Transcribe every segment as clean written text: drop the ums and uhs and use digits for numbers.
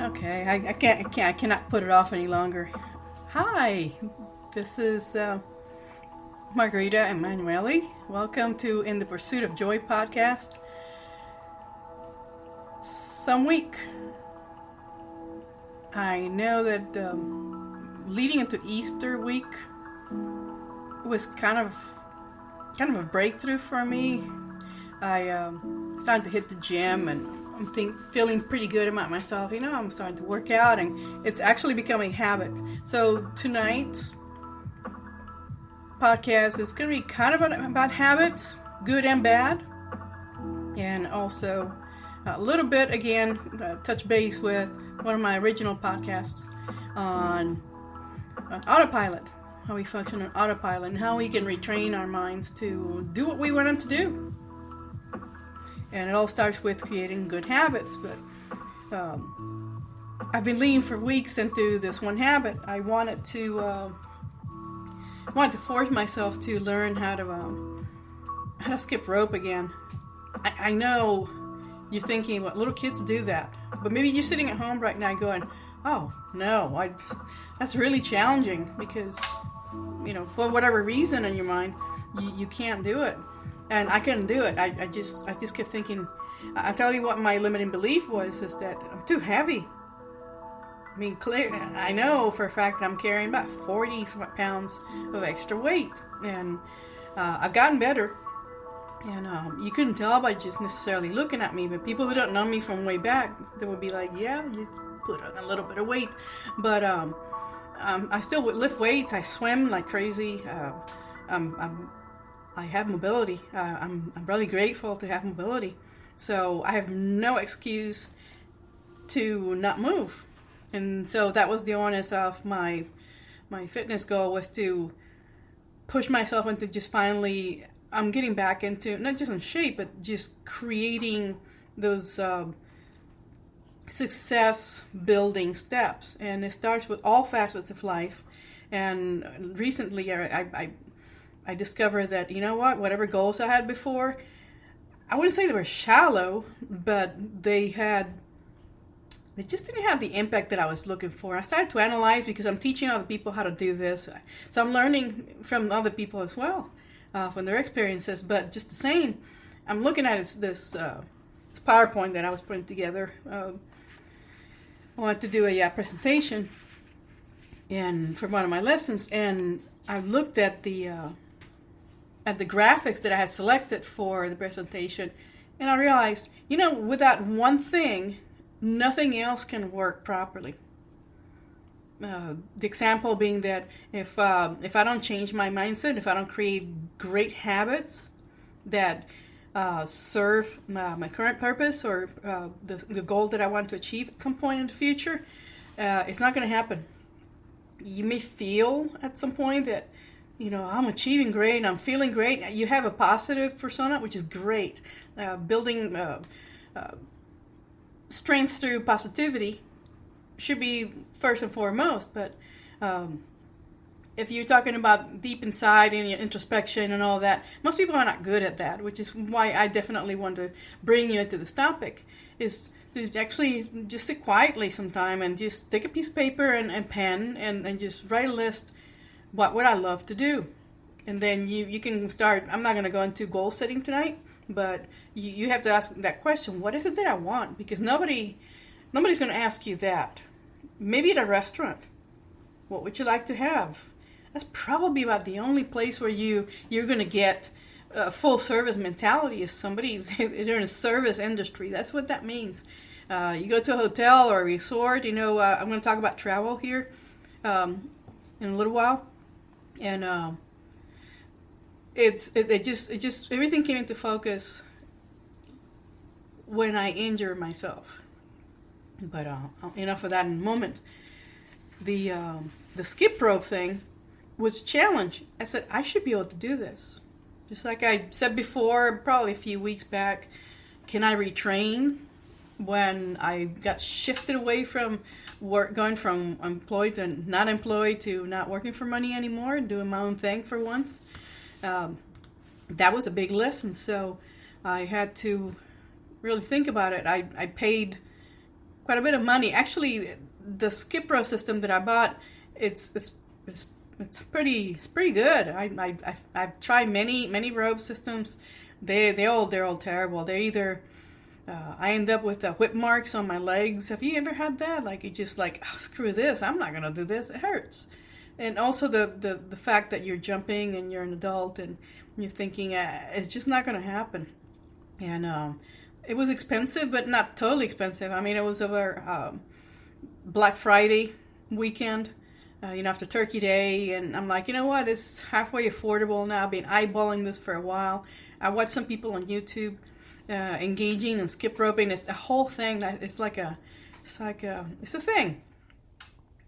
Okay, I cannot put it off any longer. Hi, this is Margarita Emanuele. Welcome to In the Pursuit of Joy podcast. Some week, I know that leading into Easter week was kind of a breakthrough for me. I started to hit the gym and I'm feeling pretty good about myself. I'm starting to work out and it's actually becoming a habit. So tonight's podcast is going to be kind of about habits, good and bad. And also a little bit, again, touch base with one of my original podcasts on autopilot, how we function on autopilot and how we can retrain our minds to do what we want them to do. And it all starts with creating good habits. But I've been leading for weeks into this one habit. I wanted to force myself to learn how to skip rope again. I know you're thinking, well, little kids do that. But maybe you're sitting at home right now going, oh, no, that's really challenging because, for whatever reason in your mind, you can't do it. And I couldn't do it. I just kept thinking, I'll tell you what my limiting belief was, is that I'm too heavy. I mean, I know for a fact that I'm carrying about 40 pounds of extra weight. And I've gotten better. And you couldn't tell by just necessarily looking at me. But people who don't know me from way back, they would be like, yeah, you put on a little bit of weight. But I still would lift weights. I swim like crazy. I have mobility. I'm really grateful to have mobility. So I have no excuse to not move. And so that was the onus of my fitness goal, was to push myself into just finally, I'm getting back into, not just in shape, but just creating those success building steps. And it starts with all facets of life. And recently I discovered that, whatever goals I had before, I wouldn't say they were shallow, but they just didn't have the impact that I was looking for. I started to analyze because I'm teaching other people how to do this. So I'm learning from other people as well, from their experiences. But just the same, I'm looking at this PowerPoint that I was putting together. I wanted to do a presentation for one of my lessons, and I looked at the graphics that I had selected for the presentation, and I realized, without one thing, nothing else can work properly. The example being that if I don't change my mindset, if I don't create great habits that serve my current purpose or the goal that I want to achieve at some point in the future, it's not going to happen. You may feel at some point that, I'm achieving great, I'm feeling great. You have a positive persona, which is great. Building strength through positivity should be first and foremost. But if you're talking about deep inside and your introspection and all that, most people are not good at that, which is why I definitely want to bring you into this topic, is to actually just sit quietly sometime and just take a piece of paper and pen and just write a list. What would I love to do? And then you can start. I'm not going to go into goal setting tonight, but you have to ask that question. What is it that I want? Because nobody's going to ask you that. Maybe at a restaurant. What would you like to have? That's probably about the only place where you're going to get a full service mentality. If they're in a service industry, that's what that means. You go to a hotel or a resort. I'm going to talk about travel here in a little while. And it just everything came into focus when I injured myself. But enough of that in a moment. The skip rope thing was a challenge. I said I should be able to do this. Just like I said before, probably a few weeks back. Can I retrain when I got shifted away from work, going from employed to not employed to not working for money anymore and doing my own thing for once? That was a big lesson. So I had to really think about it. I paid quite a bit of money. Actually, the skip rope system that I bought, it's pretty good. I've tried many rope systems. They're all terrible. They're either I end up with whip marks on my legs. Have you ever had that? Like, you just like, oh, screw this. I'm not gonna do this. It hurts. And also the fact that you're jumping and you're an adult and you're thinking it's just not gonna happen. And it was expensive, but not totally expensive. I mean, it was over Black Friday weekend, after Turkey Day, and I'm like, you know what? It's halfway affordable now. I've been eyeballing this for a while. I watched some people on YouTube engaging in skip roping. It's the whole thing. It's a thing,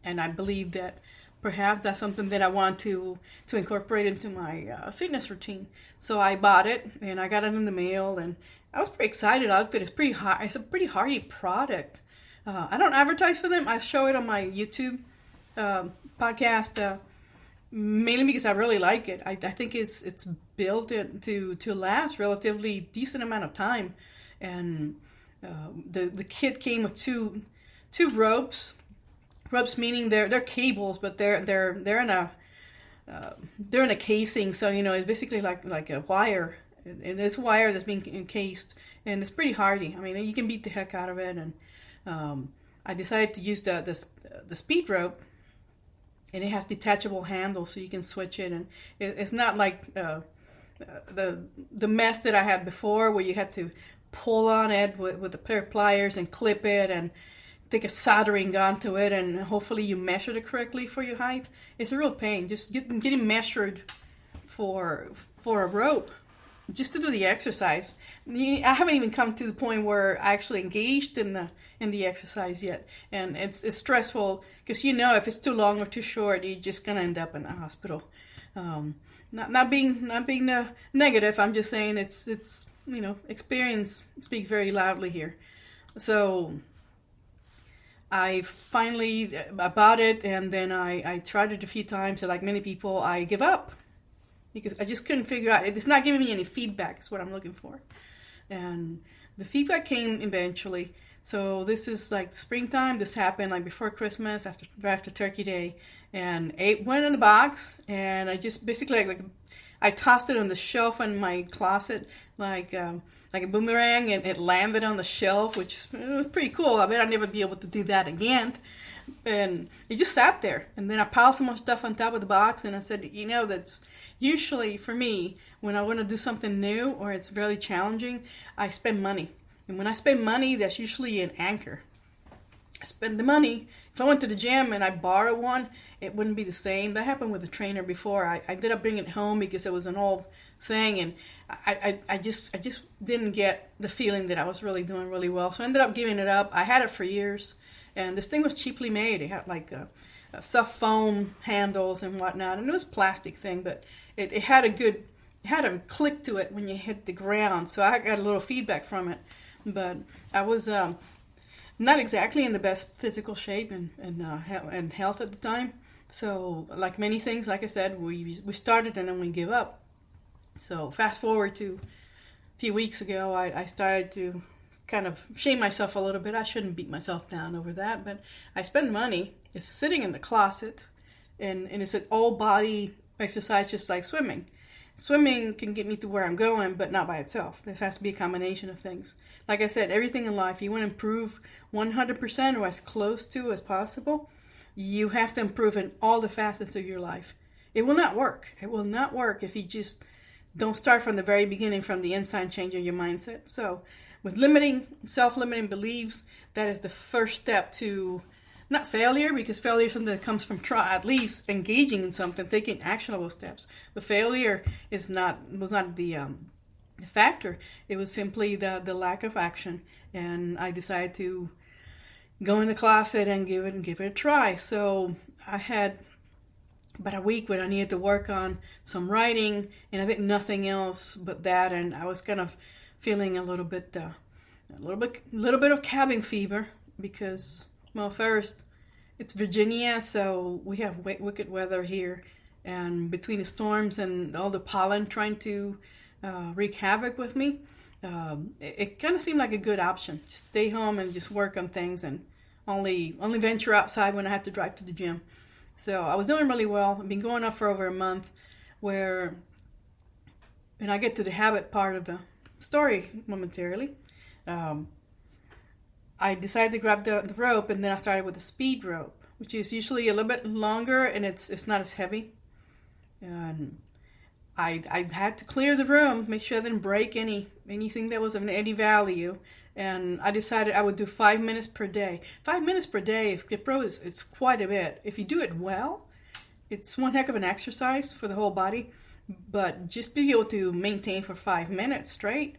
and I believe that perhaps that's something that I want to incorporate into my fitness routine. So I bought it, and I got it in the mail, and I was pretty excited. I looked at it. It's pretty hard. It's a pretty hardy product. I don't advertise for them. I show it on my YouTube podcast mainly because I really like it. I think it's built to last relatively decent amount of time, and the kit came with two ropes. Ropes meaning they're cables, but they're in a casing. So it's basically like a wire, and this wire that's being encased, and it's pretty hardy. I mean, you can beat the heck out of it. And I decided to use the speed rope, and it has detachable handles, so you can switch it, and it's not like the mess that I had before, where you had to pull on it with a pair of pliers and clip it and take a soldering gun to it, and hopefully you measured it correctly for your height. It's a real pain just getting measured for a rope just to do the exercise. I haven't even come to the point where I actually engaged in the exercise yet, and it's stressful because if it's too long or too short, you're just gonna end up in a hospital. Not being negative. I'm just saying it's experience speaks very loudly here. So I finally bought it, and then I tried it a few times. So like many people, I give up because I just couldn't figure out. It's not giving me any feedback. Is what I'm looking for, and the feedback came eventually. So this is like springtime. This happened like before Christmas, after Turkey Day, and it went in the box, and I just basically like I tossed it on the shelf in my closet like a boomerang, and it landed on the shelf, which was pretty cool. I bet I'd never be able to do that again. And it just sat there, and then I piled some more stuff on top of the box, and I said, that's usually for me when I want to do something new or it's really challenging, I spend money. And when I spend money, that's usually an anchor. I spend the money. If I went to the gym and I borrowed one, it wouldn't be the same. That happened with a trainer before. I ended up bringing it home because it was an old thing, and I just didn't get the feeling that I was really doing really well. So I ended up giving it up. I had it for years, and this thing was cheaply made. It had like soft foam handles and whatnot, and it was a plastic thing, but it had a click to it when you hit the ground. So I got a little feedback from it. But I was not exactly in the best physical shape and health at the time. So like many things, like I said, we started and then we give up. So fast forward to a few weeks ago, I started to kind of shame myself a little bit. I shouldn't beat myself down over that, but I spend money. It's sitting in the closet, and it's an all-body exercise just like swimming. Swimming can get me to where I'm going, but not by itself. There has to be a combination of things. Like I said, everything in life, you want to improve 100% or as close to as possible, you have to improve in all the facets of your life. It will not work. It will not work if you just don't start from the very beginning, from the inside, changing your mindset. So with self-limiting beliefs, that is the first step to not failure, because failure is something that comes from at least engaging in something, taking actionable steps. But failure was not the factor. It was simply the lack of action, and I decided to go in the closet and give it a try. So I had about a week when I needed to work on some writing, and I did nothing else but that, and I was kind of feeling a little bit of cabin fever because, well, first, it's Virginia, so we have wicked weather here, and between the storms and all the pollen trying to wreak havoc with me, it kind of seemed like a good option. Just stay home and just work on things, and only venture outside when I have to drive to the gym. So I was doing really well. I've been going up for over a month, and I get to the habit part of the story momentarily. I decided to grab the rope, and then I started with the speed rope, which is usually a little bit longer, and it's not as heavy. And I had to clear the room, make sure I didn't break anything that was of any value. And I decided I would do 5 minutes per day. 5 minutes per day, skip rope, it's quite a bit. If you do it well, it's one heck of an exercise for the whole body. But just being able to maintain for 5 minutes straight,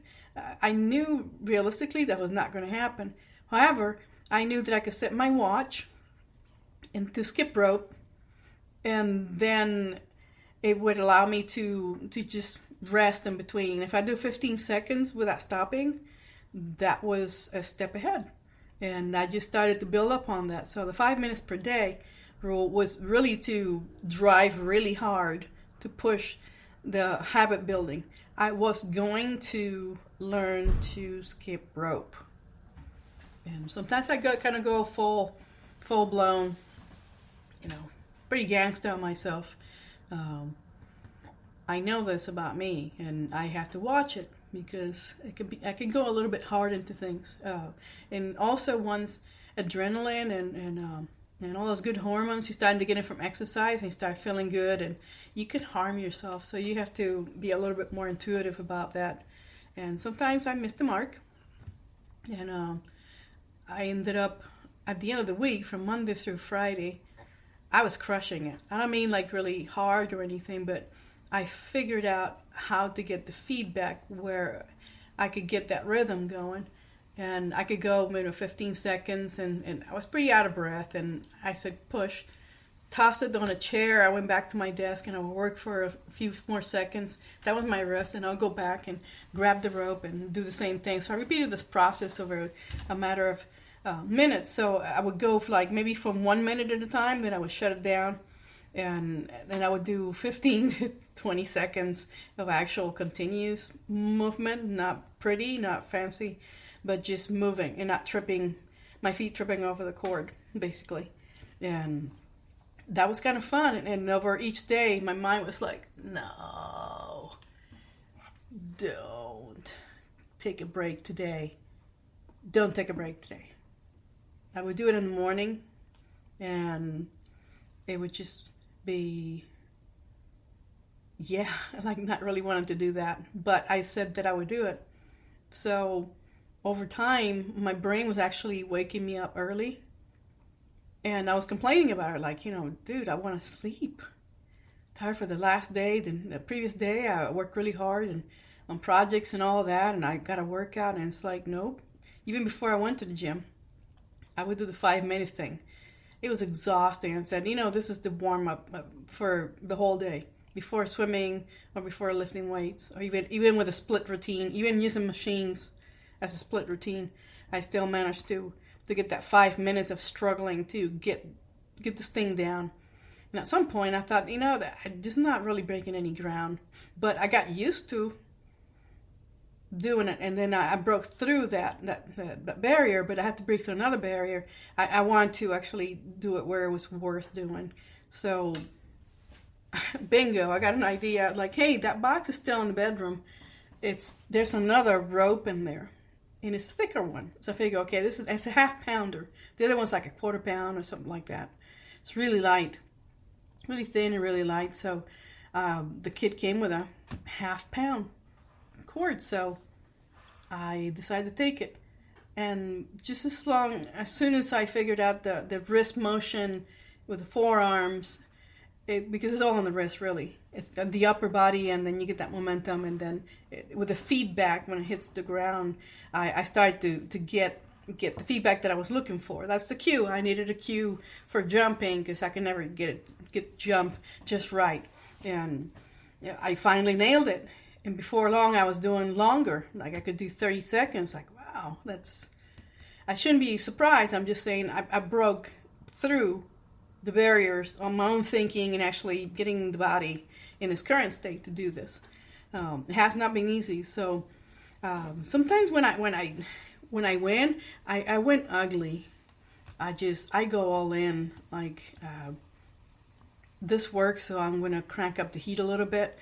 I knew realistically that was not going to happen. However, I knew that I could set my watch into skip rope, and then it would allow me to just rest in between. If I do 15 seconds without stopping, that was a step ahead. And I just started to build up on that. So the 5 minutes per day rule was really to drive really hard to push the habit building. I was going to learn to skip rope. And sometimes I kind of go full blown, pretty gangsta on myself. I know this about me, and I have to watch it because I can go a little bit hard into things. And also once adrenaline and all those good hormones you're starting to get in from exercise, and you start feeling good, and you can harm yourself. So you have to be a little bit more intuitive about that. And sometimes I miss the mark, and I ended up at the end of the week, from Monday through Friday, I was crushing it. I don't mean like really hard or anything, but I figured out how to get the feedback where I could get that rhythm going. And I could go maybe 15 seconds, and I was pretty out of breath. And I said, push, toss it on a chair. I went back to my desk, and I would work for a few more seconds. That was my rest, and I'll go back and grab the rope and do the same thing. So I repeated this process over a matter of minutes. So I would go for like maybe from 1 minute at a time, then I would shut it down, and then I would do 15 to 20 seconds of actual continuous movement, not pretty, not fancy, but just moving and not tripping, my feet tripping over the cord, basically. And that was kind of fun. And over each day, my mind was like, no, don't take a break today. Don't take a break today. I would do it in the morning, and it would just be, like not really wanting to do that. But I said that I would do it. So over time, my brain was actually waking me up early. And I was complaining about it, like, dude, I want to sleep. Tired for the last day. The previous day, I worked really hard and on projects and all that, and I got a workout, and it's like, nope. Even before I went to the gym, I would do the 5 minute thing. It was exhausting. I said, this is the warm up for the whole day. Before swimming or before lifting weights, or even with a split routine, even using machines as a split routine, I still managed to get that 5 minutes of struggling to get this thing down. And at some point I thought, that I'm just not really breaking any ground. But I got used to doing it, and then I broke through that barrier, but I had to break through another barrier. I wanted to actually do it where it was worth doing. So bingo, I got an idea, like, hey, that box is still in the bedroom. There's another rope in there, and it's a thicker one. So I figure, okay, it's a half pounder. The other one's like a quarter pound or something like that. It's really light, really thin and really light. So the kit came with a half pound cord, so I decided to take it. And just as soon as I figured out the wrist motion with the forearms, because it's all on the wrist, really. It's the upper body, and then you get that momentum, and then with the feedback when it hits the ground, I started to get the feedback that I was looking for. That's the cue. I needed a cue for jumping, because I can never get jump just right. And I finally nailed it. And before long, I was doing longer. Like I could do 30 seconds. Like, wow, I shouldn't be surprised. I'm just saying I broke through the barriers on my own thinking and actually getting the body in its current state to do this. It has not been easy. So sometimes when I win, I went ugly. I go all in. Like, this works, so I'm going to crank up the heat a little bit.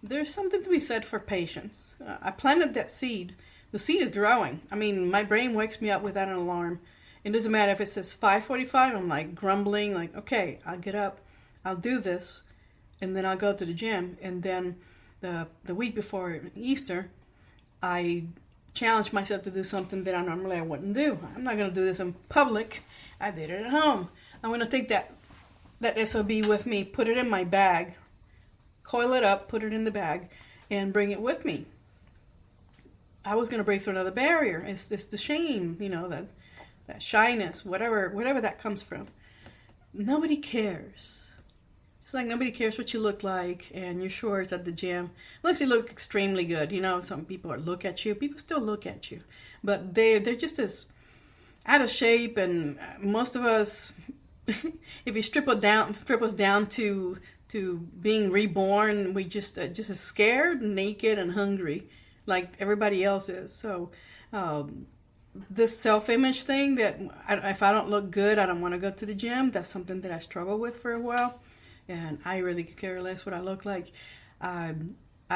There's something to be said for patience. I planted that seed. The seed is growing. I mean, my brain wakes me up without an alarm. It doesn't matter if it says 5:45. I'm like grumbling, like, okay, I'll get up, I'll do this, and then I'll go to the gym. And then the week before Easter, I challenged myself to do something that I wouldn't do. I'm not going to do this in public. I did it at home. I'm going to take that SOB with me, put it in my bag, coil it up, put it in the bag, and bring it with me. I was going to break through another barrier. It's the shame, that shyness, whatever that comes from. Nobody cares. It's like nobody cares what you look like and your shorts at the gym. Unless you look extremely good. Some people look at you. People still look at you. But they're just as out of shape, and most of us, if you strip us down to being reborn, we just as scared, naked, and hungry, like everybody else is. So this self-image thing, that if I don't look good, I don't want to go to the gym. That's something that I struggled with for a while, and I really could care less what I look like. I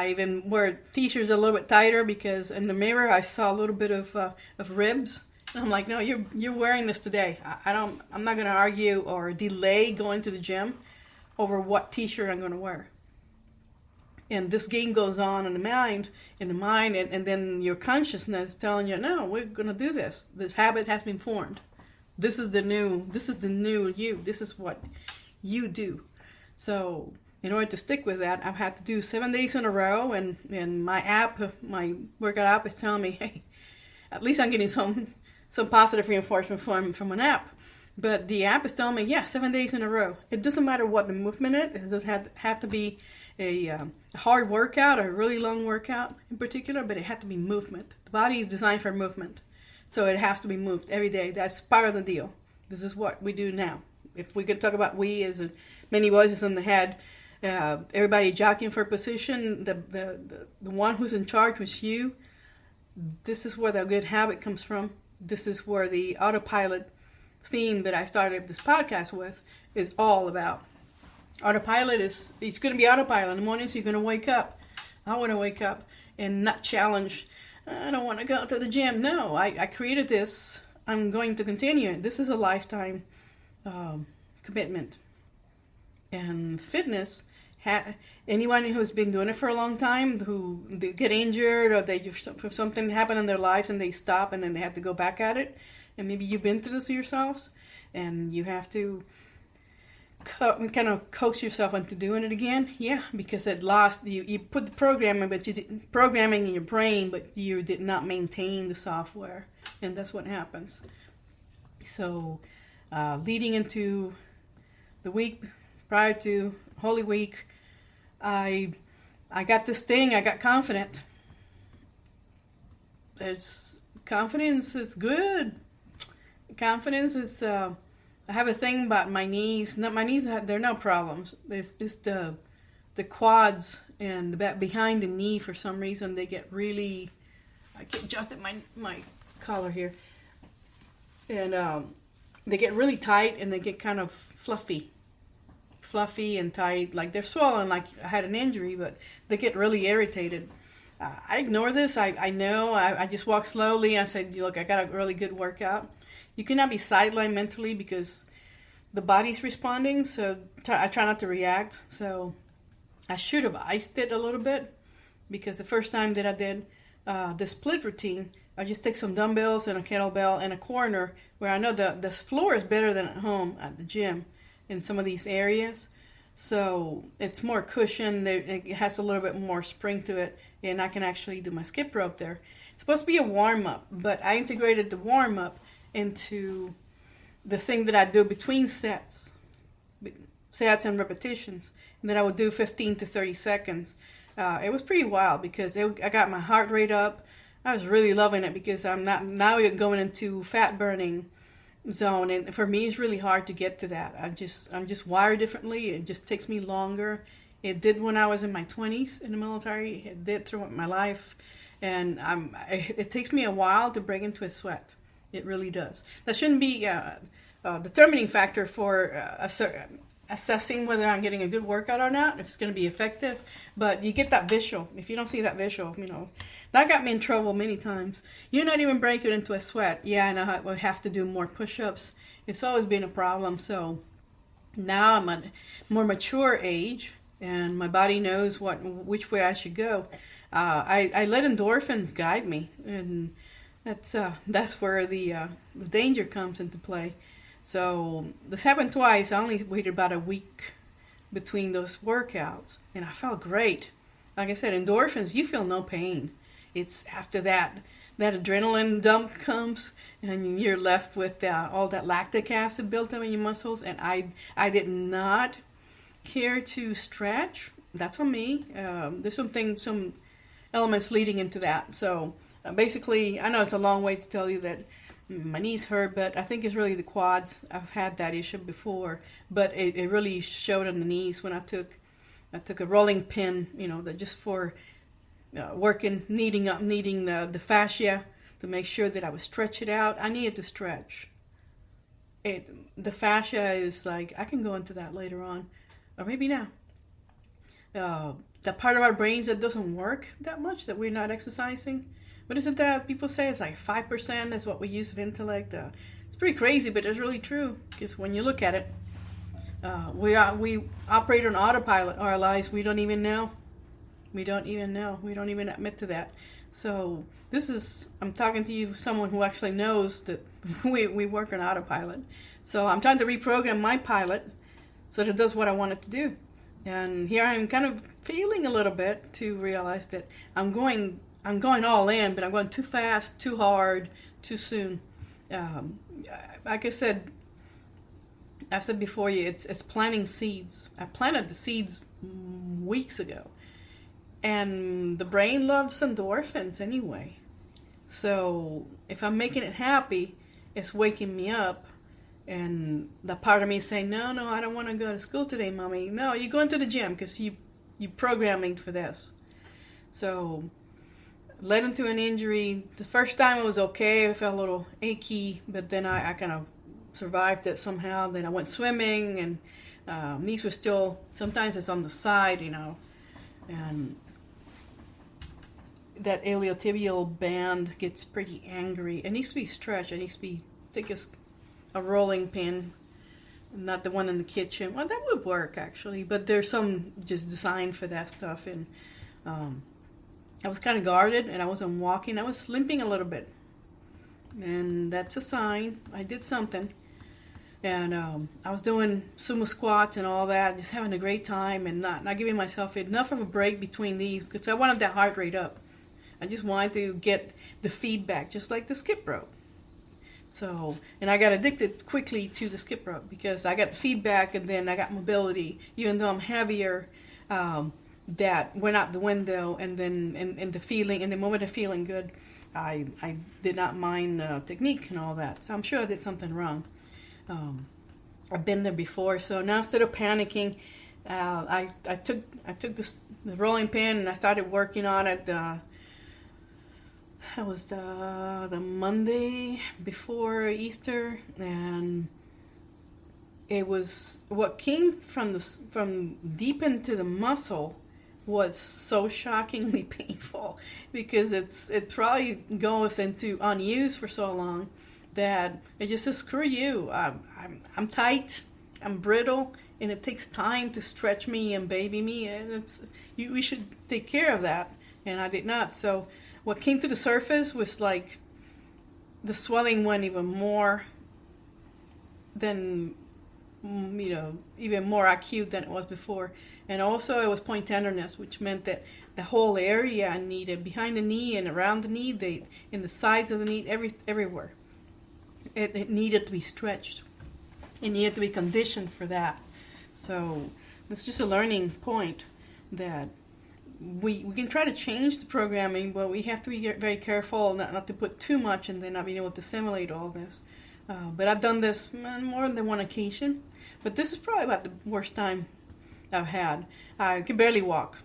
even wear t-shirts a little bit tighter because in the mirror I saw a little bit of ribs. I'm like, no, you're wearing this today. I'm not going to argue or delay going to the gym over what t-shirt I'm going to wear. And this game goes on in the mind, and then your consciousness telling you, no, we're going to do this. This habit has been formed. This is the new you. This is what you do. So in order to stick with that, I've had to do 7 days in a row, and my workout app is telling me, hey, at least I'm getting some positive reinforcement from an app. But the app is telling me, 7 days in a row. It doesn't matter what the movement is. It doesn't have to be a hard workout or a really long workout in particular, but it had to be movement. The body is designed for movement. So it has to be moved every day. That's part of the deal. This is what we do now. If we could talk about we as many voices in the head, everybody jockeying for position, the one who's in charge was you. This is where the good habit comes from. This is where the autopilot theme that I started this podcast with is all about. Autopilot it's going to be autopilot. In the mornings you're going to wake up. I want to wake up and not challenge. I don't want to go to the gym. No, I created this. I'm going to continue it. This is a lifetime commitment. And fitness, anyone who's been doing it for a long time, who they get injured or something happened in their lives and they stop and then they have to go back at it, and maybe you've been through this yourselves, and you have to kind of coax yourself into doing it again. Yeah, because it lost you put the programming in your brain, but you did not maintain the software, and that's what happens. So leading into the week prior to Holy Week, I got this thing. I got confident. Confidence is good. Confidence is. I have a thing about my knees. My knees, they're no problems. It's just the quads and the back behind the knee. For some reason, they get really. I can adjust my collar here, and they get really tight and they get kind of fluffy and tight. Like they're swollen. Like I had an injury, but they get really irritated. I ignore this. I know. I just walk slowly. I say, look, I got a really good workout. You cannot be sidelined mentally because the body's responding, so I try not to react. So I should have iced it a little bit, because the first time that I did the split routine, I just take some dumbbells and a kettlebell and a corner where I know the floor is better than at home at the gym in some of these areas. So it's more cushion. It has a little bit more spring to it, and I can actually do my skip rope there. It's supposed to be a warm-up, but I integrated the warm-up into the thing that I do between sets and repetitions, and then I would do 15 to 30 seconds. It was pretty wild because I got my heart rate up. I was really loving it because I'm not now going into fat burning zone, and for me it's really hard to get to that. I'm just wired differently. It just takes me longer. It did when I was in my 20s in the military. It did throughout my life, and it takes me a while to break into a sweat. It really does. That shouldn't be a determining factor for assessing whether I'm getting a good workout or not, if it's going to be effective. But you get that visual. If you don't see that visual, that got me in trouble many times. You're not even breaking into a sweat. Yeah, I know I would have to do more push-ups. It's always been a problem. So now I'm at a more mature age, and my body knows which way I should go. I let endorphins guide me, and that's where the danger comes into play. So this happened twice. I only waited about a week between those workouts, and I felt great. Like I said, endorphins, you feel no pain. It's after that adrenaline dump comes, and you're left with all that lactic acid built up in your muscles. And I did not care to stretch. That's on me. There's some elements leading into that. So basically, I know it's a long way to tell you that my knees hurt, but I think it's really the quads. I've had that issue before, but it really showed on the knees when I took a rolling pin, that just for working, kneading the fascia to make sure that I would stretch it out. I needed to stretch. The fascia is like, I can go into that later on, or maybe now. That part of our brains that doesn't work that much, that we're not exercising. What is it that people say? It's like 5% is what we use of intellect. It's pretty crazy, but it's really true. Because when you look at it, we operate on autopilot our lives. We don't even know. We don't even admit to that. So I'm talking to you, someone who actually knows that we work on autopilot. So I'm trying to reprogram my pilot so that it does what I want it to do. And here I am kind of failing a little bit to realize that I'm going all in, but I'm going too fast, too hard, too soon. Like I said before you, it's planting seeds. I planted the seeds weeks ago. And the brain loves endorphins anyway. So if I'm making it happy, it's waking me up. And the part of me is saying, no, I don't want to go to school today, Mommy. No, you're going to the gym because you programming for this. So led into an injury. The first time it was okay. I felt a little achy, but then I kind of survived it somehow. Then I went swimming, and knees were still, sometimes it's on the side, and that iliotibial band gets pretty angry. It needs to be stretched. It needs to be, take a rolling pin, not the one in the kitchen. Well, that would work actually, but there's some just designed for that stuff. And I was kind of guarded, and I wasn't walking. I was limping a little bit, and that's a sign I did something. And I was doing sumo squats and all that, just having a great time, and not giving myself enough of a break between these because I wanted that heart rate up. I just wanted to get the feedback, just like the skip rope. So, and I got addicted quickly to the skip rope because I got the feedback, and then I got mobility, even though I'm heavier. That went out the window, and then in the feeling, in the moment of feeling good, I did not mind technique and all that. So I'm sure I did something wrong. I've been there before, so now instead of panicking, I took the rolling pin and I started working on it. That was the Monday before Easter, and it was what came from deep into the muscle was so shockingly painful because it probably goes into unused for so long that it just says, screw you. I'm tight, I'm brittle, and it takes time to stretch me and baby me, and we should take care of that, and I did not. So what came to the surface was like the swelling went even more than, even more acute than it was before. And also it was point tenderness, which meant that the whole area I needed, behind the knee and around the knee, in the sides of the knee, everywhere, it needed to be stretched. It needed to be conditioned for that. So it's just a learning point that we can try to change the programming, but we have to be very careful not to put too much and then not being able to assimilate all this. But I've done this more than one occasion. But this is probably about the worst time I've had. I could barely walk,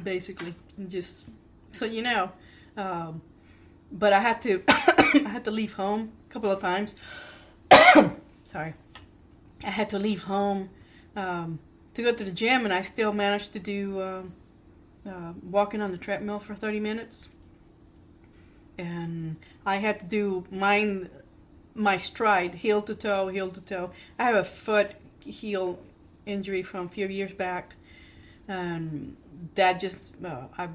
basically, just so you know. But I had to I had to leave home a couple of times. Sorry. I had to leave home to go to the gym, and I still managed to do walking on the treadmill for 30 minutes. And I had to do my stride, heel to toe, heel to toe. I have a foot heel injury from a few years back, and that just I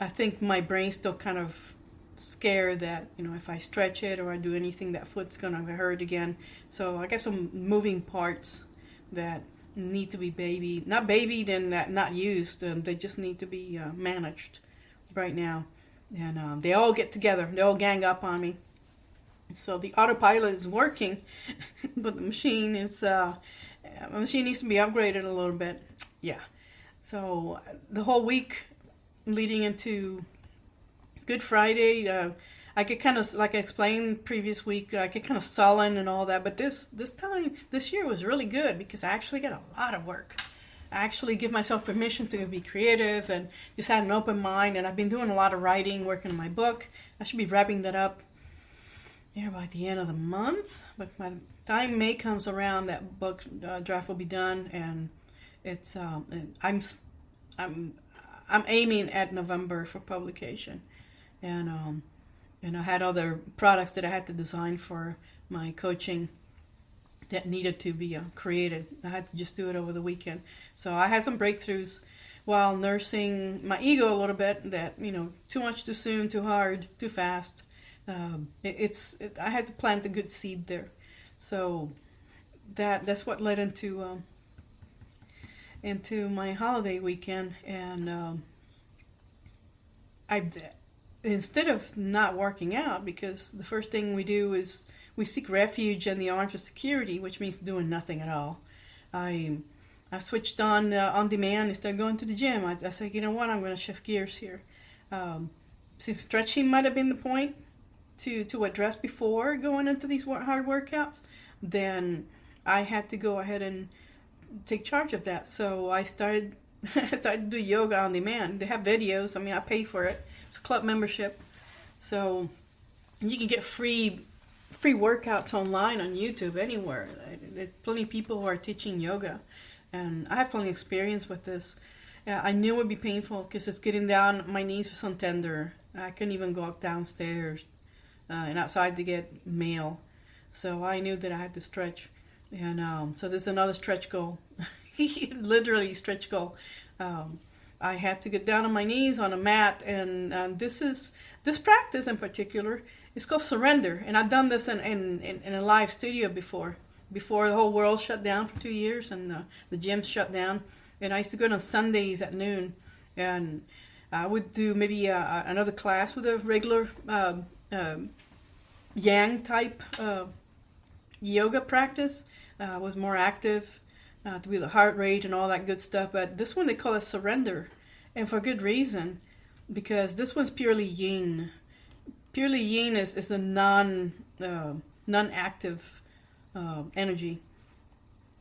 think my brain's still kind of scared that, you know, if I stretch it or I do anything, that foot's gonna hurt again. So I got some moving parts that need to be not babied and not used. They just need to be managed right now. And they all get together. They all gang up on me. So the autopilot is working, but the machine needs to be upgraded a little bit. Yeah. So the whole week leading into Good Friday, I get kind of, like I explained previous week, I get kind of sullen and all that. But this year was really good because I actually got a lot of work. I actually give myself permission to be creative and just had an open mind. And I've been doing a lot of writing, working on my book. I should be wrapping that up by the end of the month. But by the time May comes around, that book draft will be done, and it's I'm aiming at November for publication. And I had other products that I had to design for my coaching that needed to be created. I had to just do it over the weekend. So I had some breakthroughs while nursing my ego a little bit, that, you know, too much too soon, too hard, too fast. I had to plant a good seed there. So that's what led into my holiday weekend. And instead of not working out, because the first thing we do is we seek refuge in the arms of security, which means doing nothing at all. I switched on demand instead of going to the gym. I said, you know what, I'm going to shift gears here. Since stretching might have been the point to address before going into these hard workouts, then I had to go ahead and take charge of that. So I started to do yoga on demand. They have videos. I mean, I pay for it. It's a club membership. So you can get free workouts online on YouTube anywhere. There's plenty of people who are teaching yoga, and I have plenty of experience with this. I knew it would be painful because it's getting down. My knees were so tender. I couldn't even go up downstairs and outside to get mail. So I knew that I had to stretch. And so there's another stretch goal. Literally stretch goal. I had to get down on my knees on a mat, and this practice in particular is called surrender. And I've done this in a live studio before the whole world shut down for 2 years and the gyms shut down. And I used to go on Sundays at noon, and I would do maybe another class with a regular yang type yoga practice. Was more active. To be the heart rate and all that good stuff. But this one they call it surrender, and for good reason, because this one's purely yin. Purely yin is a non-active energy,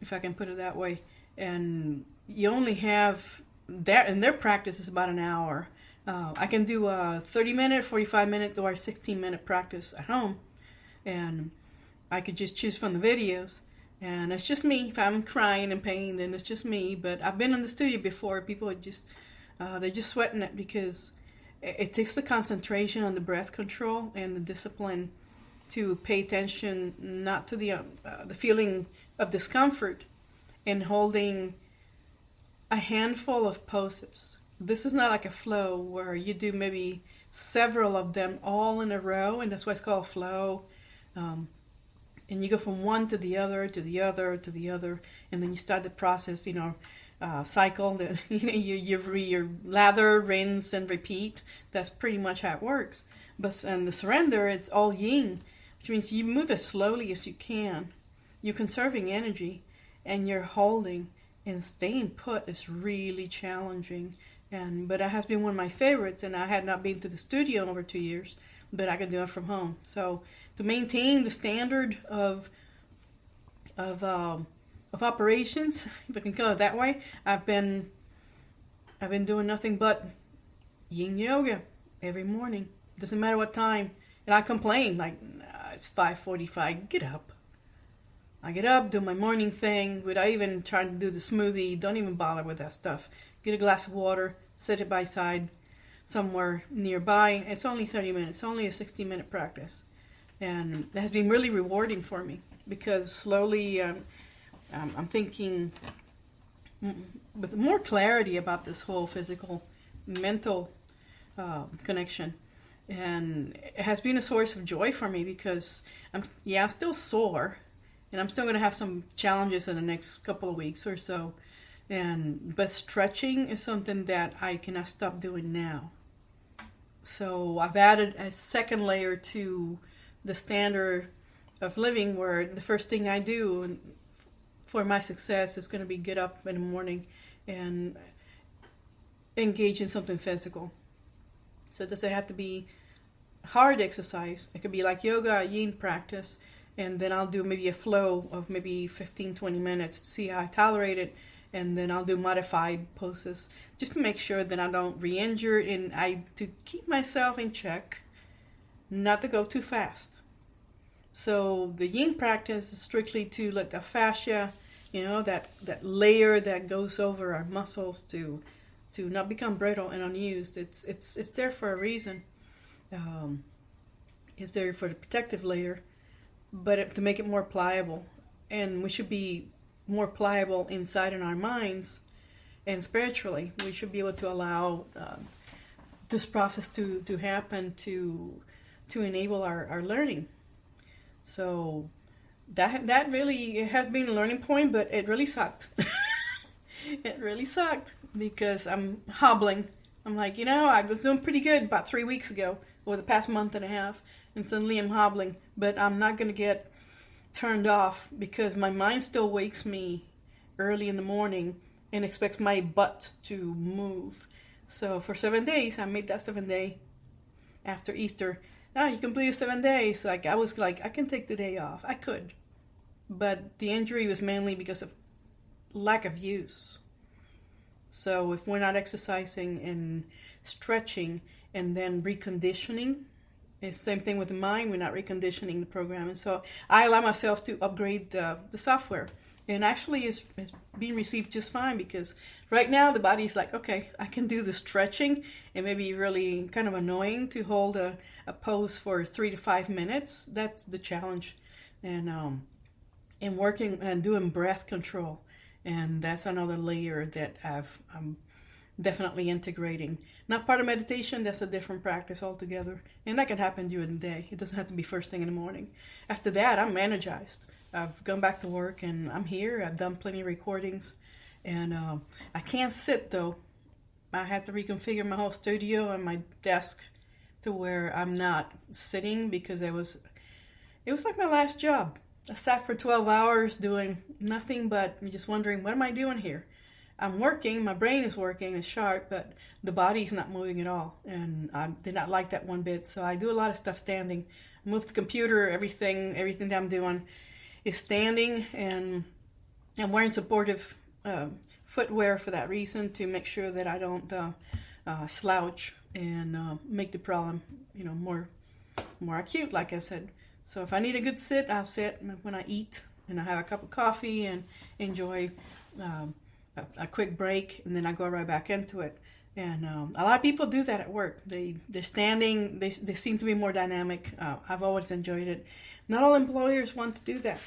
if I can put it that way. And you only have that, and their practice is about an hour. I can do a 30-minute, 45-minute, or 16-minute practice at home, and I could just choose from the videos. And it's just me. If I'm crying in pain, then it's just me. But I've been in the studio before. People are just, they're just sweating it because it takes the concentration on the breath control and the discipline to pay attention not to the feeling of discomfort in holding a handful of poses. This is not like a flow where you do maybe several of them all in a row, and that's why it's called flow. And you go from one to the other, to the other, to the other, and then you start the process, cycle. You lather, rinse, and repeat. That's pretty much how it works. But and the surrender, it's all yin, which means you move as slowly as you can. You're conserving energy, and you're holding, and staying put is really challenging. But it has been one of my favorites, and I had not been to the studio in over 2 years, but I could do it from home. So to maintain the standard of operations, if I can call it that way, I've been doing nothing but yin yoga every morning. Doesn't matter what time. And I complain, like, nah, it's 5:45, get up. I get up, do my morning thing, without even trying to do the smoothie, don't even bother with that stuff. Get a glass of water, set it by side somewhere nearby. It's only 30 minutes, only a 60-minute practice. And it has been really rewarding for me because slowly I'm thinking with more clarity about this whole physical, mental connection. And it has been a source of joy for me because I'm still sore, and I'm still going to have some challenges in the next couple of weeks or so. But stretching is something that I cannot stop doing now. So I've added a second layer to the standard of living, where the first thing I do for my success is going to be get up in the morning and engage in something physical. So it doesn't have to be hard exercise. It could be like yoga, yin practice, and then I'll do maybe a flow of maybe 15-20 minutes to see how I tolerate it, and then I'll do modified poses just to make sure that I don't re-injure and to keep myself in check, not to go too fast. So the yin practice is strictly to let the fascia, that layer that goes over our muscles to not become brittle and unused. It's there for a reason. It's there for the protective layer, but to make it more pliable. And we should be more pliable inside in our minds and spiritually. We should be able to allow this process to happen to enable our learning. So that really has been a learning point, but it really sucked. It really sucked because I'm hobbling. I'm like, I was doing pretty good about 3 weeks ago, or the past month and a half, and suddenly I'm hobbling. But I'm not going to get turned off because my mind still wakes me early in the morning and expects my butt to move. So for 7 days, I made that 7 day after Easter. Now you completed 7 days. Like I was like, I can take the day off. I could. But the injury was mainly because of lack of use. So if we're not exercising and stretching and then reconditioning, it's the same thing with the mind. We're not reconditioning the program. And so I allow myself to upgrade the software. And actually it's being received just fine because right now the body's like, okay, I can do the stretching. It may be really kind of annoying to hold a pose for 3 to 5 minutes. That's the challenge. And working and doing breath control. And that's another layer that I'm definitely integrating. Not part of meditation, that's a different practice altogether. And that can happen during the day. It doesn't have to be first thing in the morning. After that, I'm energized. I've gone back to work and I'm here. I've done plenty of recordings. And I can't sit though. I had to reconfigure my whole studio and my desk to where I'm not sitting because it was like my last job. I sat for 12 hours doing nothing but just wondering, what am I doing here? I'm working, my brain is working, it's sharp, but the body's not moving at all. And I did not like that one bit. So I do a lot of stuff standing. I move the computer, everything that I'm doing is standing, and I'm wearing supportive footwear for that reason, to make sure that I don't slouch and make the problem, more acute, like I said. So if I need a good sit, I'll sit when I eat, and I have a cup of coffee and enjoy a quick break, and then I go right back into it. And a lot of people do that at work. They're standing. They seem to be more dynamic. I've always enjoyed it. Not all employers want to do that.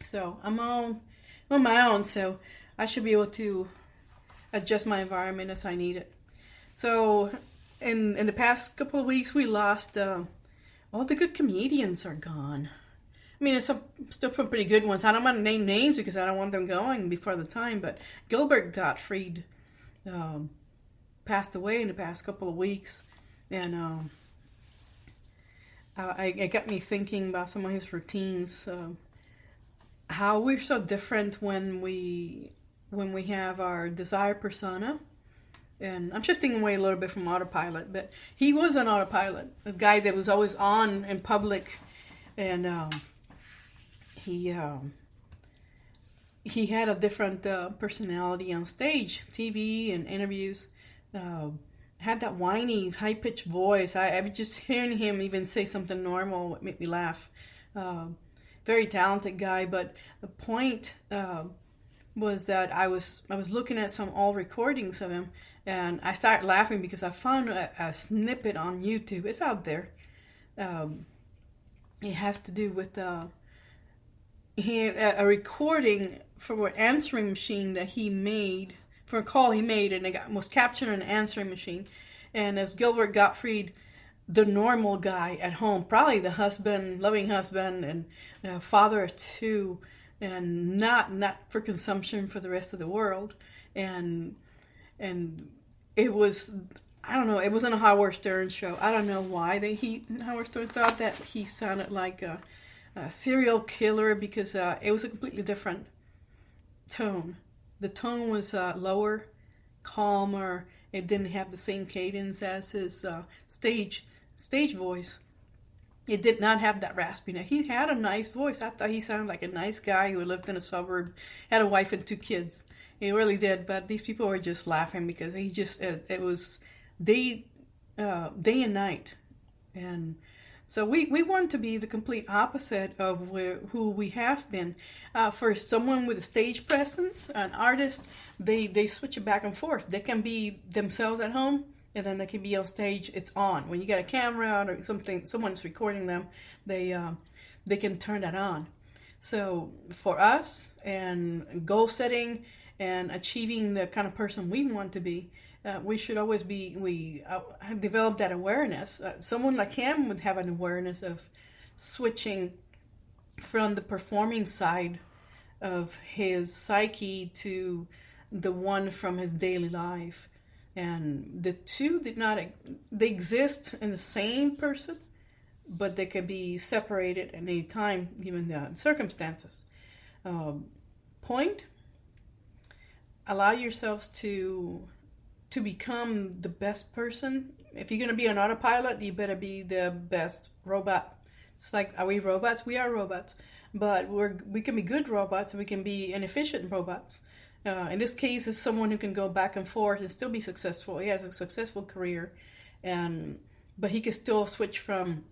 So I'm on my own. So I should be able to adjust my environment as I need it. So in the past couple of weeks, we lost. All the good comedians are gone. I mean, there's still some pretty good ones. I don't want to name names because I don't want them going before the time, but Gilbert Gottfried passed away in the past couple of weeks. And it got me thinking about some of his routines, how we're so different when we have our desired persona. And I'm shifting away a little bit from autopilot, but he was an autopilot, a guy that was always on in public, and he had a different personality on stage, TV, and interviews. had that whiny, high-pitched voice. I was just hearing him even say something normal would make me laugh. Very talented guy, but the point was that I was looking at some old recordings of him, and I started laughing because I found a snippet on YouTube. It's out there. It has to do with a recording for an answering machine that he made, for a call he made, and it was captured on an answering machine. And as Gilbert Gottfried, the normal guy at home, probably the husband, loving husband, and father of two, and not for consumption for the rest of the world. And it was, I don't know, it wasn't a Howard Stern show. I don't know why Howard Stern thought that he sounded like a serial killer, because it was a completely different tone. The tone was lower, calmer. It didn't have the same cadence as his stage voice. It did not have that raspiness. He had a nice voice. I thought he sounded like a nice guy who lived in a suburb, had a wife and 2 kids. He really did. But these people were just laughing because he just, it was day and night. And so we want to be the complete opposite of who we have been. For someone with a stage presence, an artist, they switch it back and forth. They can be themselves at home, and then they can be on stage. It's on. When you got a camera out or something, someone's recording them, they can turn that on. So for us, and goal setting and achieving the kind of person we want to be, we should always be, have developed that awareness. Someone like him would have an awareness of switching from the performing side of his psyche to the one from his daily life. And the two they exist in the same person, but they can be separated at any time given the circumstances. Point, allow yourselves to become the best person. If you're going to be an autopilot, you better be the best robot. It's like, are we robots? We are robots. But we can be good robots, and we can be inefficient robots. In this case, it's someone who can go back and forth and still be successful. He has a successful career, but he can still switch from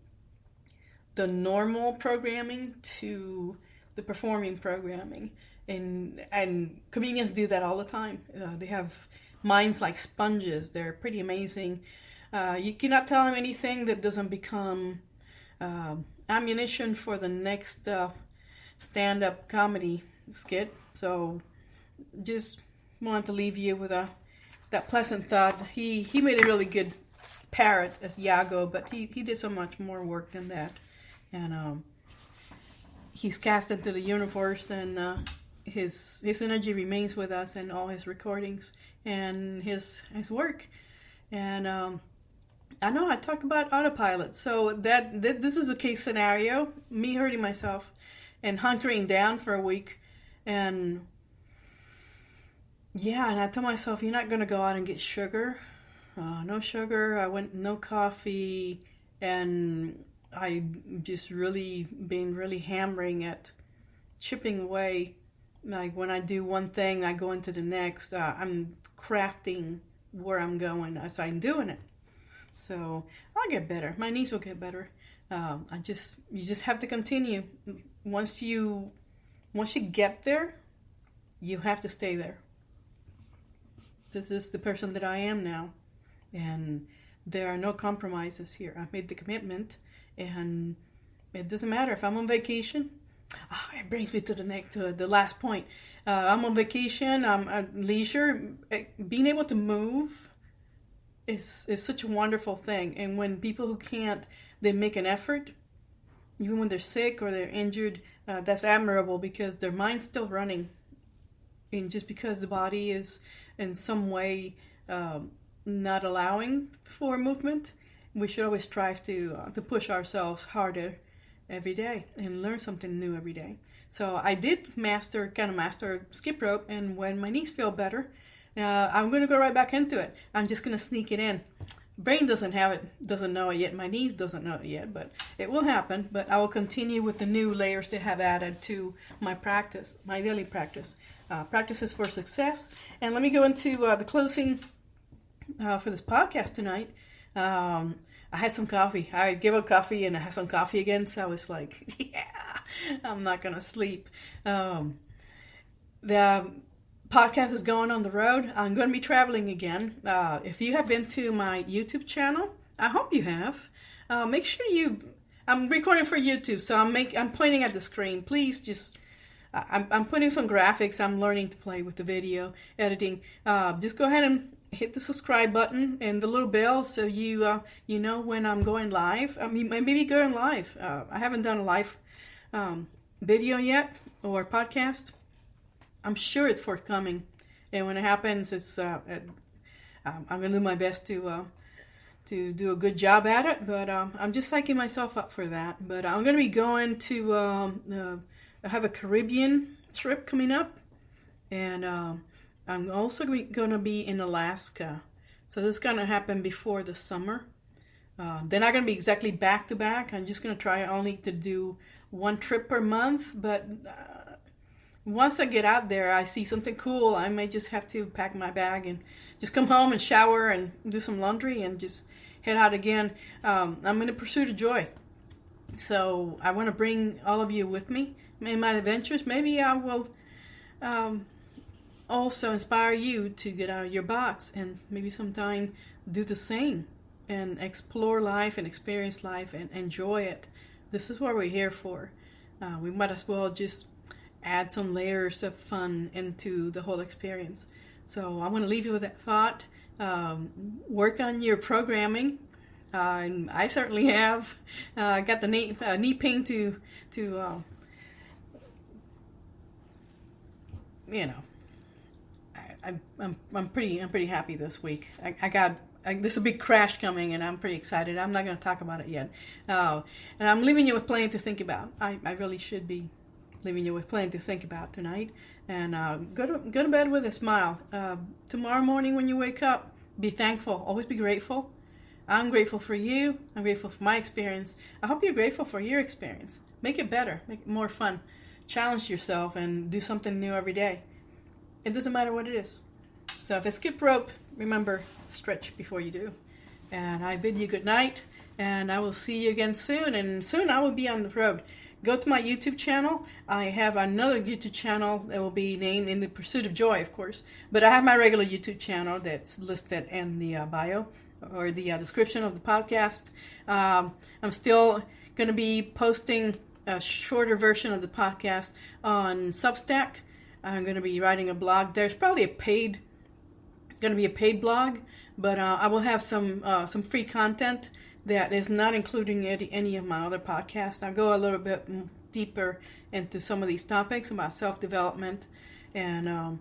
the normal programming to the performing programming. And comedians do that all the time. They have minds like sponges. They're pretty amazing. You cannot tell them anything that doesn't become ammunition for the next stand-up comedy skit. So just wanted to leave you with that pleasant thought. He made a really good parrot as Iago, but he did so much more work than that. And he's cast into the universe, and his energy remains with us in all his recordings and his work. And I know I talked about autopilot, so that this is a case scenario, me hurting myself and hunkering down for a week. And yeah, and I told myself, you're not going to go out and get sugar. No sugar. I went no coffee, and I just been really hammering at chipping away. Like when I do one thing, I go into the next. I'm crafting where I'm going as I'm doing it. So I'll get better. My knees will get better. You just have to continue. Once you get there, you have to stay there. This is the person that I am now, and there are no compromises here. I've made the commitment, and it doesn't matter if I'm on vacation. It brings me to the last point. I'm on vacation. I'm at leisure. Being able to move is such a wonderful thing. And when people who can't, they make an effort, even when they're sick or they're injured, that's admirable, because their mind's still running. And just because the body is in some way not allowing for movement, we should always strive to push ourselves harder every day and learn something new every day. So I did master skip rope, and when my knees feel better, I'm going to go right back into it. I'm just going to sneak it in. Brain doesn't know it yet. My knees doesn't know it yet, but it will happen. But I will continue with the new layers to have added to my practice, my daily practice. Practices for success. And let me go into the closing for this podcast tonight. I had some coffee. I gave up coffee and I had some coffee again, so I was like, yeah, I'm not going to sleep. The podcast is going on the road. I'm going to be traveling again. If you have been to my YouTube channel, I hope you have. Make sure I'm recording for YouTube, so I'm pointing at the screen. Please just, I'm putting some graphics. I'm learning to play with the video editing. Just go ahead and hit the subscribe button and the little bell so you know when I'm going live. I mean, maybe going live. I haven't done a live video yet or podcast. I'm sure it's forthcoming, and when it happens, it's I'm gonna do my best to do a good job at it. But I'm just psyching myself up for that. But I'm gonna be going to I have a Caribbean trip coming up, and I'm also going to be in Alaska. So this is going to happen before the summer. They're not going to be exactly back to back. I'm just going to try only to do one trip per month. But once I get out there, I see something cool, I may just have to pack my bag and just come home and shower and do some laundry and just head out again. I'm in the pursuit of joy. So I want to bring all of you with me in my adventures. Maybe I will also inspire you to get out of your box and maybe sometime do the same and explore life and experience life and enjoy it. This is what we're here for. We might as well just add some layers of fun into the whole experience. So I want to leave you with that thought. Work on your programming. And I certainly have. Got the knee pain to you know. I'm pretty happy this week. There's a big crash coming, and I'm pretty excited. I'm not going to talk about it yet. And I'm leaving you with plenty to think about. I really should be leaving you with plenty to think about tonight. And go to bed with a smile. Tomorrow morning when you wake up, be thankful. Always be grateful. I'm grateful for you. I'm grateful for my experience. I hope you're grateful for your experience. Make it better. Make it more fun. Challenge yourself and do something new every day. It doesn't matter what it is. So if it's skip rope, remember, stretch before you do. And I bid you good night, and I will see you again soon. And soon I will be on the road. Go to my YouTube channel. I have another YouTube channel that will be named In the Pursuit of Joy, of course. But I have my regular YouTube channel that's listed in the bio or the description of the podcast. I'm still going to be posting a shorter version of the podcast on Substack. I'm going to be writing a blog. There's probably going to be a paid blog, but I will have some free content that is not including any of my other podcasts. I'll go a little bit deeper into some of these topics about self-development, and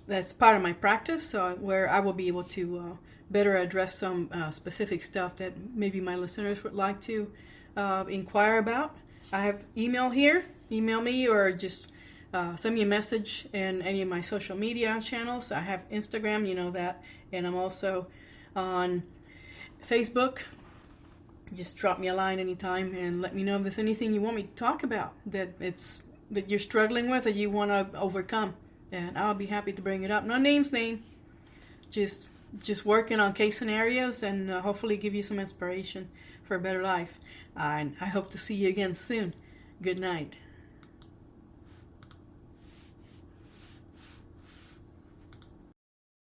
that's part of my practice, so where I will be able to better address some specific stuff that maybe my listeners would like to inquire about. I have email here. Email me or just send me a message in any of my social media channels. I have Instagram, you know that, and I'm also on Facebook. Just drop me a line anytime and let me know if there's anything you want me to talk about that you're struggling with or you want to overcome, and I'll be happy to bring it up. No names named, just working on case scenarios and hopefully give you some inspiration for a better life. And I hope to see you again soon. Good night.